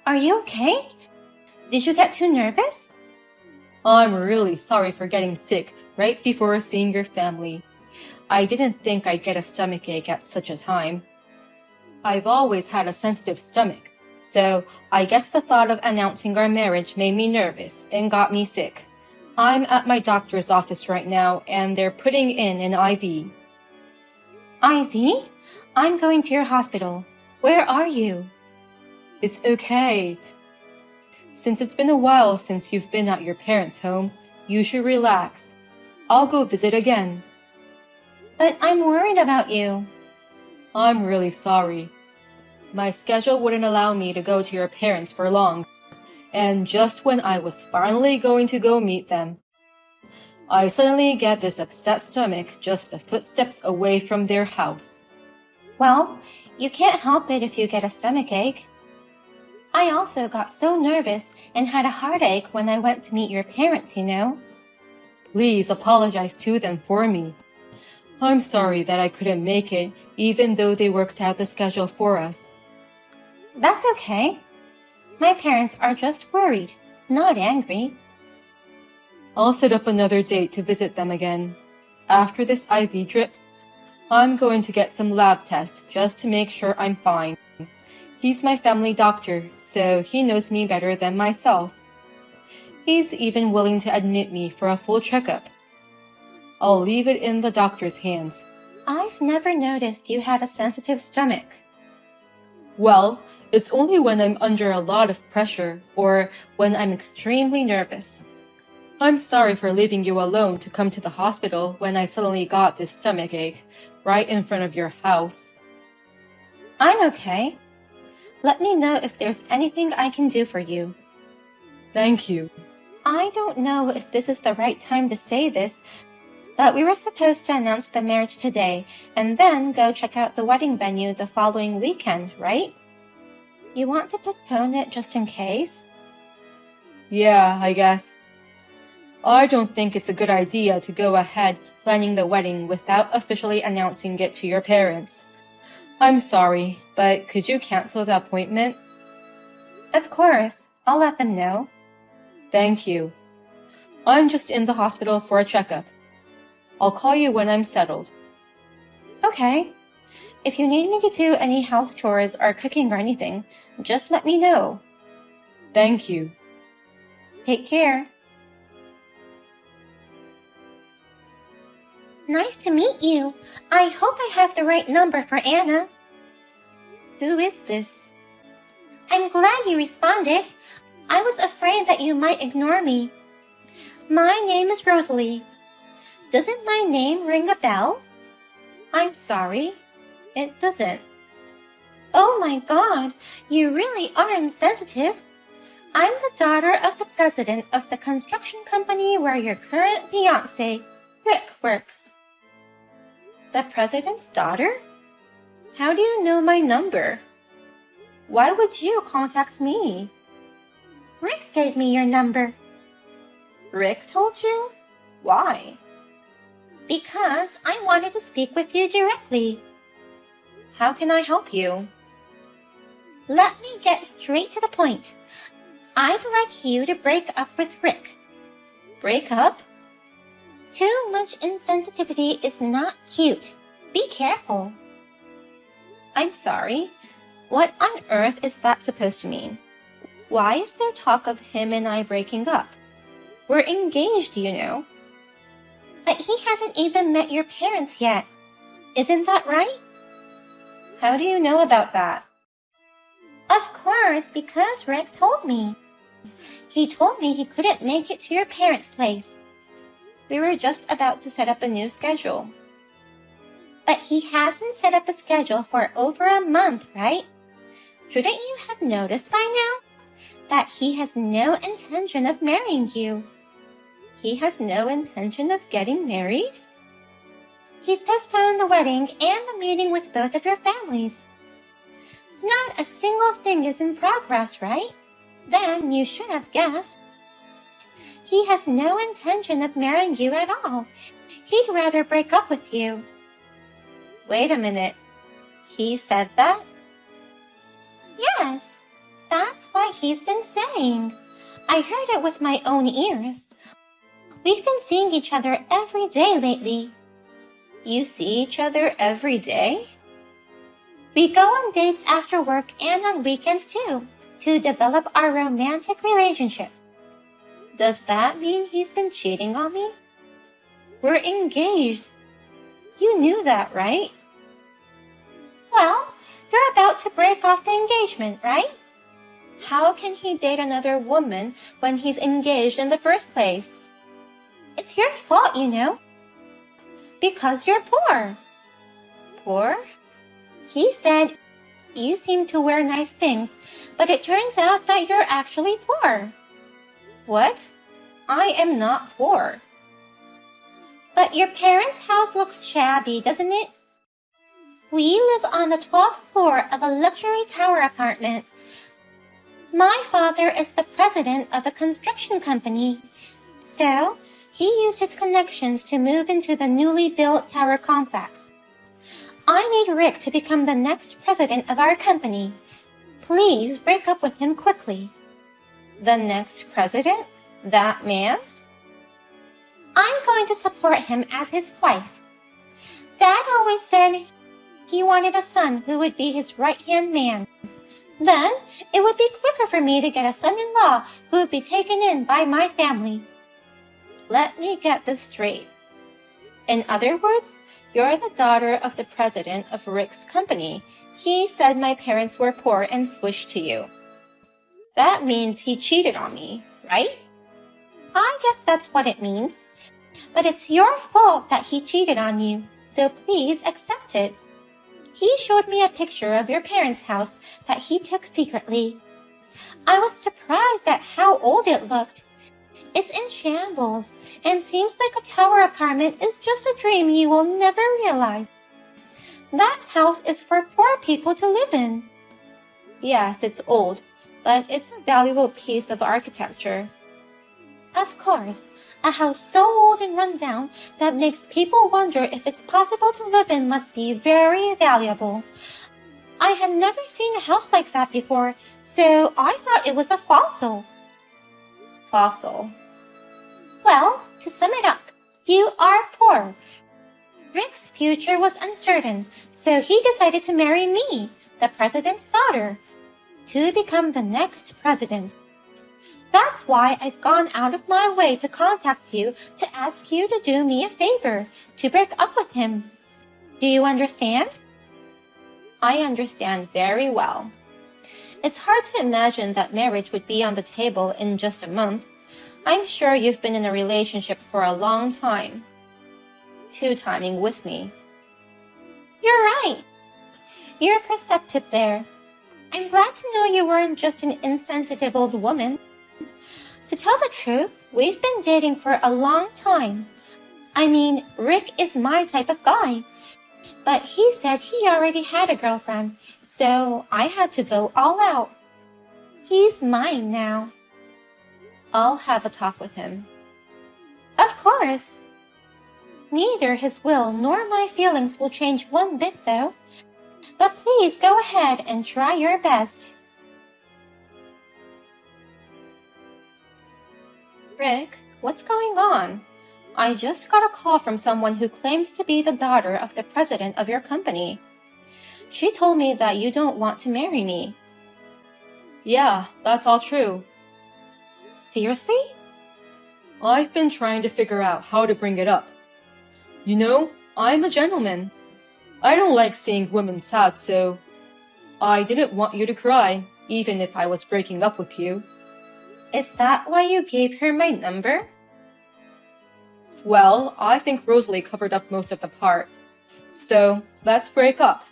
Are you okay? Did you get too nervous? I'm really sorry for getting sick right before seeing your family. I didn't think I'd get a stomachache at such a time. I've always had a sensitive stomach, so I guess the thought of announcing our marriage made me nervous and got me sick. I'm at my doctor's office right now, and they're putting in an IV. IV? I'm going to your hospital. Where are you? It's okay. Since it's been a while since you've been at your parents' home, you should relax. I'll go visit again. But I'm worried about you. I'm really sorry. My schedule wouldn't allow me to go to your parents for long, and just when I was finally going to go meet them, I suddenly get this upset stomach just a footsteps away from their house. Well, you can't help it if you get a stomachache. I also got so nervous and had a heartache when I went to meet your parents, you know. Please apologize to them for me. I'm sorry that I couldn't make it, even though they worked out the schedule for us. That's okay. My parents are just worried, not angry. I'll set up another date to visit them again. After this IV drip, I'm going to get some lab tests just to make sure I'm fine. He's my family doctor, so he knows me better than myself. He's even willing to admit me for a full checkup. I'll leave it in the doctor's hands. I've never noticed you had a sensitive stomach. Well, it's only when I'm under a lot of pressure or when I'm extremely nervous. I'm sorry for leaving you alone to come to the hospital when I suddenly got this stomachache right in front of your house. I'm okay. Let me know if there's anything I can do for you. Thank you. I don't know if this is the right time to say this, but we were supposed to announce the marriage today and then go check out the wedding venue the following weekend, right? You want to postpone it just in case? Yeah, I guess. I don't think it's a good idea to go ahead planning the wedding without officially announcing it to your parents. I'm sorry, but could you cancel the appointment? Of course. I'll let them know. Thank you. I'm just in the hospital for a checkup. I'll call you when I'm settled. Okay. If you need me to do any house chores or cooking or anything, just let me know. Thank you. Take care. Nice to meet you. I hope I have the right number for Anna. Who is this? I'm glad you responded. I was afraid that you might ignore me. My name is Rosalie. Doesn't my name ring a bell? I'm sorry. It doesn't. Oh my God, you really are insensitive. I'm the daughter of the president of the construction company where your current fiancé, Rick, works. The president's daughter? How do you know my number? Why would you contact me? Rick gave me your number. Rick told you? Why? Because I wanted to speak with you directly. How can I help you? Let me get straight to the point. I'd like you to break up with Rick. Break up? Too much insensitivity is not cute. Be careful. I'm sorry. What on earth is that supposed to mean? Why is there talk of him and I breaking up? We're engaged, you know. But he hasn't even met your parents yet. Isn't that right? How do you know about that? Of course, because Rick told me. He told me he couldn't make it to your parents' place. We were just about to set up a new schedule. But he hasn't set up a schedule for over a month, right? Shouldn't you have noticed by now that he has no intention of marrying you? He has no intention of getting married? He's postponed the wedding and the meeting with both of your families. Not a single thing is in progress, right? Then you should have guessed. He has no intention of marrying you at all. He'd rather break up with you. Wait a minute. He said that? Yes. That's what he's been saying. I heard it with my own ears. We've been seeing each other every day lately. You see each other every day? We go on dates after work and on weekends too, to develop our romantic relationship. Does that mean he's been cheating on me? We're engaged. You knew that, right? Well, you're about to break off the engagement, right? How can he date another woman when he's engaged in the first place? It's your fault, you know. Because you're poor. Poor? He said, you seem to wear nice things, but it turns out that you're actually poor. What? I am not poor. But your parents' house looks shabby, doesn't it? We live on the 12th floor of a luxury tower apartment. My father is the president of a construction company, so he used his connections to move into the newly built tower complex. I need Rick to become the next president of our company. Please break up with him quickly. The next president? That man? I'm going to support him as his wife. Dad always said he wanted a son who would be his right-hand man. Then it would be quicker for me to get a son-in-law who would be taken in by my family. Let me get this straight. In other words, you're the daughter of the president of Rick's company. He said my parents were poor and switched to you. That means he cheated on me, right? I guess that's what it means. But it's your fault that he cheated on you, so please accept it. He showed me a picture of your parents' house that he took secretly. I was surprised at how old it looked. It's in shambles and seems like a tower apartment is just a dream you will never realize. That house is for poor people to live in. Yes, it's old, but it's a valuable piece of architecture. Of course, a house so old and run down that makes people wonder if it's possible to live in must be very valuable. I had never seen a house like that before, so I thought it was a fossil. Fossil. Well, to sum it up, you are poor. Rick's future was uncertain, so he decided to marry me, the president's daughter, to become the next president. That's why I've gone out of my way to contact you to ask you to do me a favor, to break up with him. Do you understand? I understand very well. It's hard to imagine that marriage would be on the table in just a month. I'm sure you've been in a relationship for a long time. Two-timing with me. You're right. You're perceptive there. I'm glad to know you weren't just an insensitive old woman. To tell the truth, we've been dating for a long time. I mean, Rick is my type of guy. But he said he already had a girlfriend, so I had to go all out. He's mine now. I'll have a talk with him. Of course. Neither his will nor my feelings will change one bit, though. But please go ahead and try your best. Rick, what's going on? I just got a call from someone who claims to be the daughter of the president of your company. She told me that you don't want to marry me. Yeah, that's all true. Seriously? I've been trying to figure out how to bring it up. You know, I'm a gentleman. I don't like seeing women sad, so I didn't want you to cry, even if I was breaking up with you. Is that why you gave her my number? Well, I think Rosalie covered up most of the part. So, let's break up.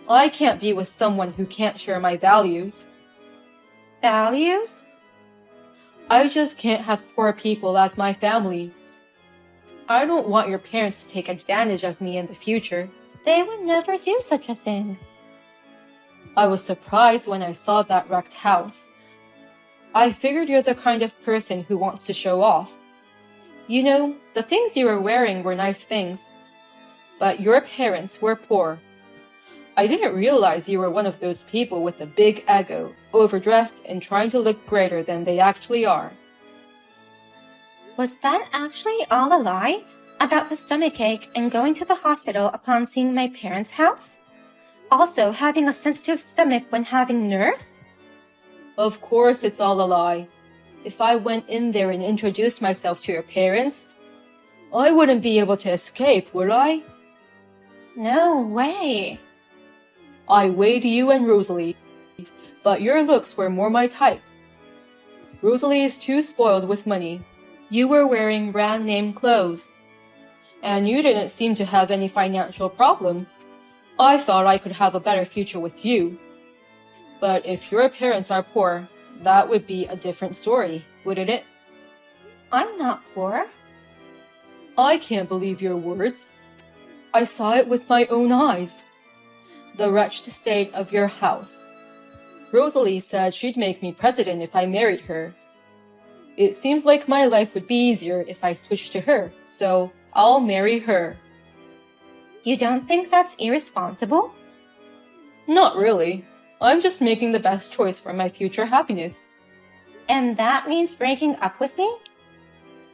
I can't be with someone who can't share my values. Values? I just can't have poor people as my family. I don't want your parents to take advantage of me in the future. They would never do such a thing. I was surprised when I saw that wrecked house. I figured you're the kind of person who wants to show off. You know, the things you were wearing were nice things. But your parents were poor. I didn't realize you were one of those people with a big ego, overdressed and trying to look greater than they actually are. Was that actually all a lie? About the stomachache and going to the hospital upon seeing my parents' house? Also, having a sensitive stomach when having nerves? Of course it's all a lie. If I went in there and introduced myself to your parents, I wouldn't be able to escape, would I? No way. I weighed you and Rosalie, but your looks were more my type. Rosalie is too spoiled with money. You were wearing brand name clothes. And you didn't seem to have any financial problems. I thought I could have a better future with you. But if your parents are poor, that would be a different story, wouldn't it? I'm not poor. I can't believe your words. I saw it with my own eyes. The wretched state of your house. Rosalie said she'd make me president if I married her. It seems like my life would be easier if I switched to her, so I'll marry her. You don't think that's irresponsible? Not really. I'm just making the best choice for my future happiness. And that means breaking up with me?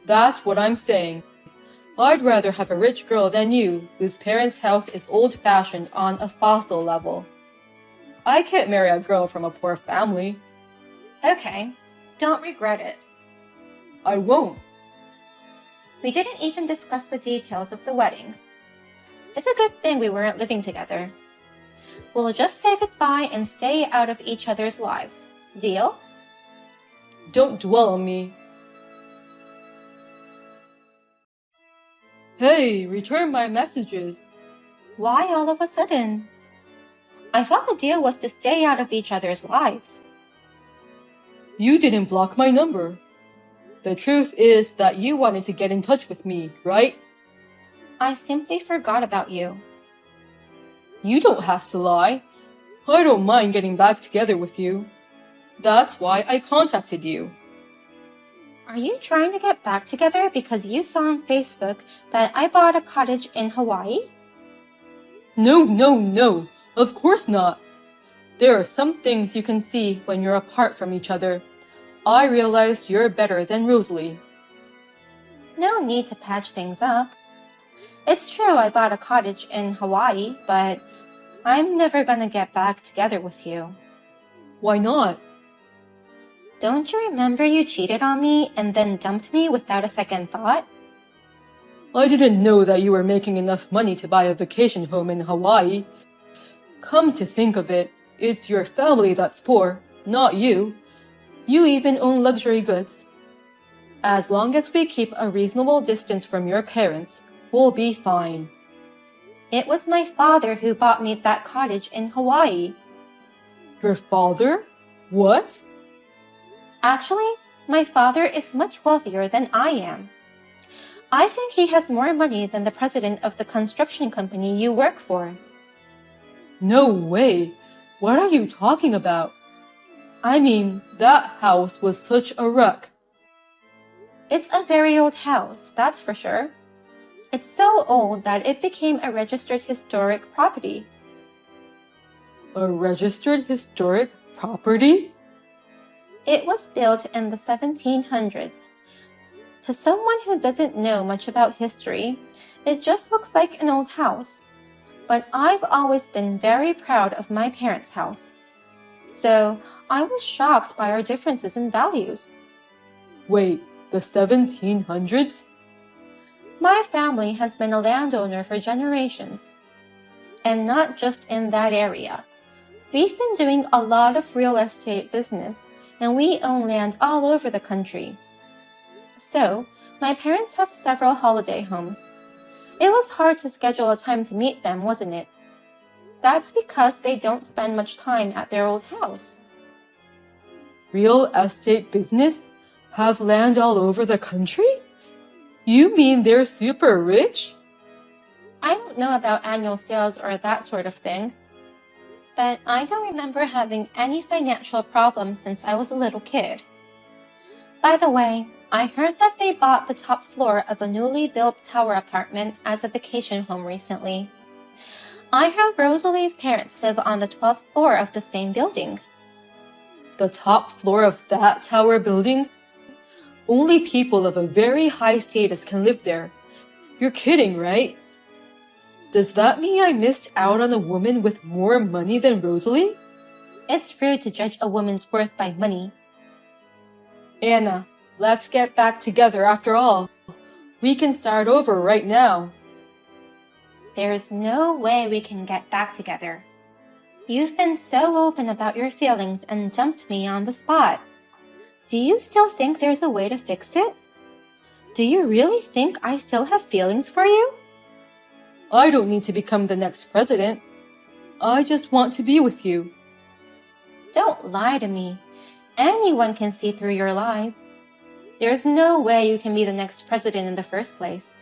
That's what I'm saying. I'd rather have a rich girl than you, whose parents' house is old-fashioned on a fossil level. I can't marry a girl from a poor family. Okay, don't regret it. I won't. We didn't even discuss the details of the wedding. It's a good thing we weren't living together. We'll just say goodbye and stay out of each other's lives. Deal? Don't dwell on me. Hey, return my messages. Why all of a sudden? I thought the deal was to stay out of each other's lives. You didn't block my number. The truth is that you wanted to get in touch with me, right? I simply forgot about you. You don't have to lie. I don't mind getting back together with you. That's why I contacted you. Are you trying to get back together because you saw on Facebook that I bought a cottage in Hawaii? No. Of course not. There are some things you can see when you're apart from each other. I realized you're better than Rosalie. No need to patch things up. It's true I bought a cottage in Hawaii, but I'm never gonna get back together with you. Why not? Don't you remember you cheated on me and then dumped me without a second thought? I didn't know that you were making enough money to buy a vacation home in Hawaii. Come to think of it, it's your family that's poor, not you. You even own luxury goods. As long as we keep a reasonable distance from your parents, we'll be fine. It was my father who bought me that cottage in Hawaii. Your father? What? Actually, my father is much wealthier than I am. I think he has more money than the president of the construction company you work for. No way! What are you talking about? I mean, that house was such a wreck. It's a very old house, that's for sure. It's so old that it became a registered historic property. A registered historic property? It was built in the 1700s. To someone who doesn't know much about history, it just looks like an old house. But I've always been very proud of my parents' house. So I was shocked by our differences in values. Wait, the 1700s? My family has been a landowner for generations. And not just in that area. We've been doing a lot of real estate business, and we own land all over the country. So, my parents have several holiday homes. It was hard to schedule a time to meet them, wasn't it? That's because they don't spend much time at their old house. Real estate business? Have land all over the country? You mean they're super rich? I don't know about annual sales or that sort of thing. But I don't remember having any financial problems since I was a little kid. By the way, I heard that they bought the top floor of a newly built tower apartment as a vacation home recently. I heard Rosalie's parents live on the 12th floor of the same building. The top floor of that tower building? Only people of a very high status can live there. You're kidding, right? Does that mean I missed out on a woman with more money than Rosalie? It's rude to judge a woman's worth by money. Anna, let's get back together after all. We can start over right now. There's no way we can get back together. You've been so open about your feelings and dumped me on the spot. Do you still think there's a way to fix it? Do you really think I still have feelings for you? I don't need to become the next president. I just want to be with you. Don't lie to me. Anyone can see through your lies. There's no way you can be the next president in the first place.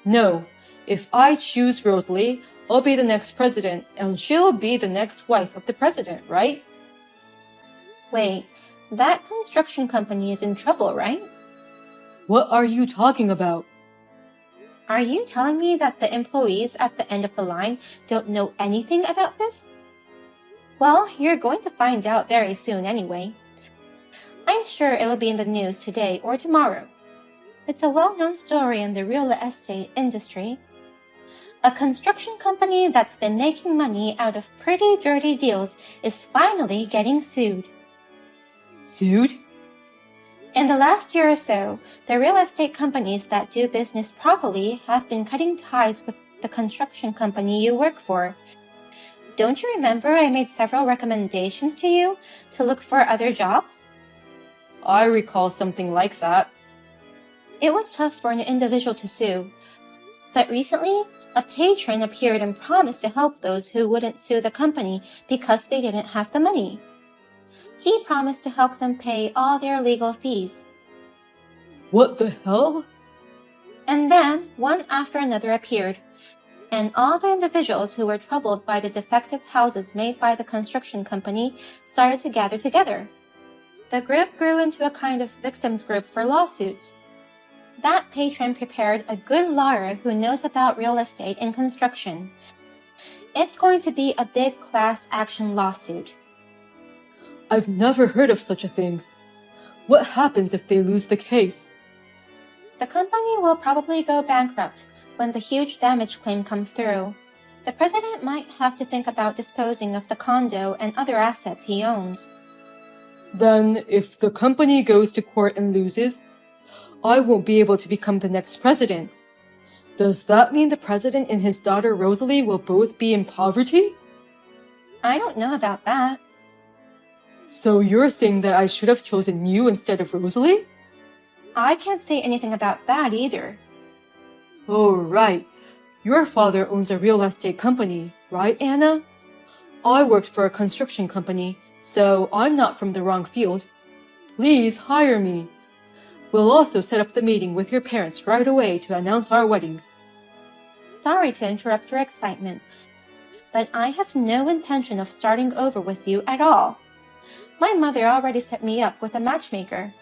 No, if I choose Rosalie, I'll be the next president and she'll be the next wife of the president, right? Wait, that construction company is in trouble, right? What are you talking about? Are you telling me that the employees at the end of the line don't know anything about this? Well, you're going to find out very soon anyway. I'm sure it'll be in the news today or tomorrow. It's a well-known story in the real estate industry. A construction company that's been making money out of pretty dirty deals is finally getting sued. Sued? In the last year or so, the real estate companies that do business properly have been cutting ties with the construction company you work for. Don't you remember I made several recommendations to you to look for other jobs? I recall something like that. It was tough for an individual to sue, but recently, a patron appeared and promised to help those who wouldn't sue the company because they didn't have the money. He promised to help them pay all their legal fees. What the hell? And then, one after another appeared, and all the individuals who were troubled by the defective houses made by the construction company started to gather together. The group grew into a kind of victims group for lawsuits. That patron prepared a good lawyer who knows about real estate and construction. It's going to be a big class action lawsuit. I've never heard of such a thing. What happens if they lose the case? The company will probably go bankrupt when the huge damage claim comes through. The president might have to think about disposing of the condo and other assets he owns. Then, if the company goes to court and loses, I won't be able to become the next president. Does that mean the president and his daughter Rosalie will both be in poverty? I don't know about that. So you're saying that I should have chosen you instead of Rosalie? I can't say anything about that either. Oh, right. Your father owns a real estate company, right, Anna? I worked for a construction company, so I'm not from the wrong field. Please hire me. We'll also set up the meeting with your parents right away to announce our wedding. Sorry to interrupt your excitement, but I have no intention of starting over with you at all. My mother already set me up with a matchmaker.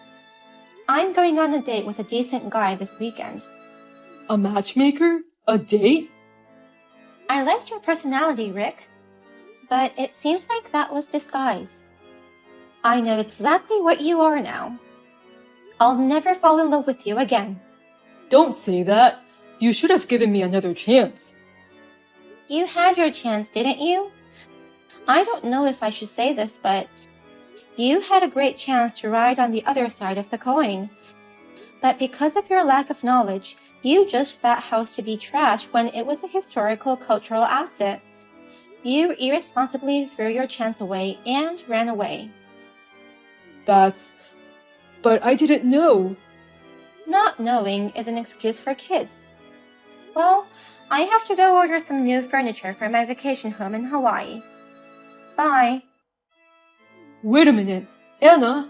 I'm going on a date with a decent guy this weekend. A matchmaker? A date? I liked your personality, Rick, but it seems like that was disguise. I know exactly what you are now. I'll never fall in love with you again. Don't say that. You should have given me another chance. You had your chance, didn't you? I don't know if I should say this, but you had a great chance to ride on the other side of the coin. But because of your lack of knowledge, you judged that house to be trash when it was a historical cultural asset. You irresponsibly threw your chance away and ran away. But I didn't know. Not knowing is an excuse for kids. Well, I have to go order some new furniture for my vacation home in Hawaii. Bye. Wait a minute, Anna.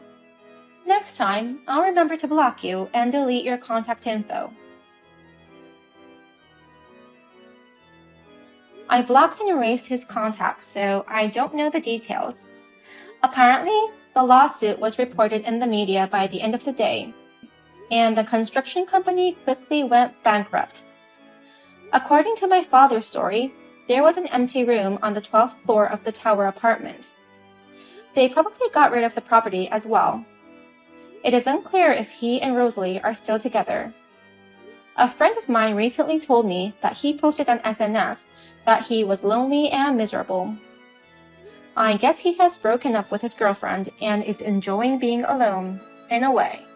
Next time, I'll remember to block you and delete your contact info. I blocked and erased his contacts, so I don't know the details. Apparently, the lawsuit was reported in the media by the end of the day, and the construction company quickly went bankrupt. According to my father's story, there was an empty room on the 12th floor of the tower apartment. They probably got rid of the property as well. It is unclear if he and Rosalie are still together. A friend of mine recently told me that he posted on SNS that he was lonely and miserable. I guess he has broken up with his girlfriend and is enjoying being alone, in a way.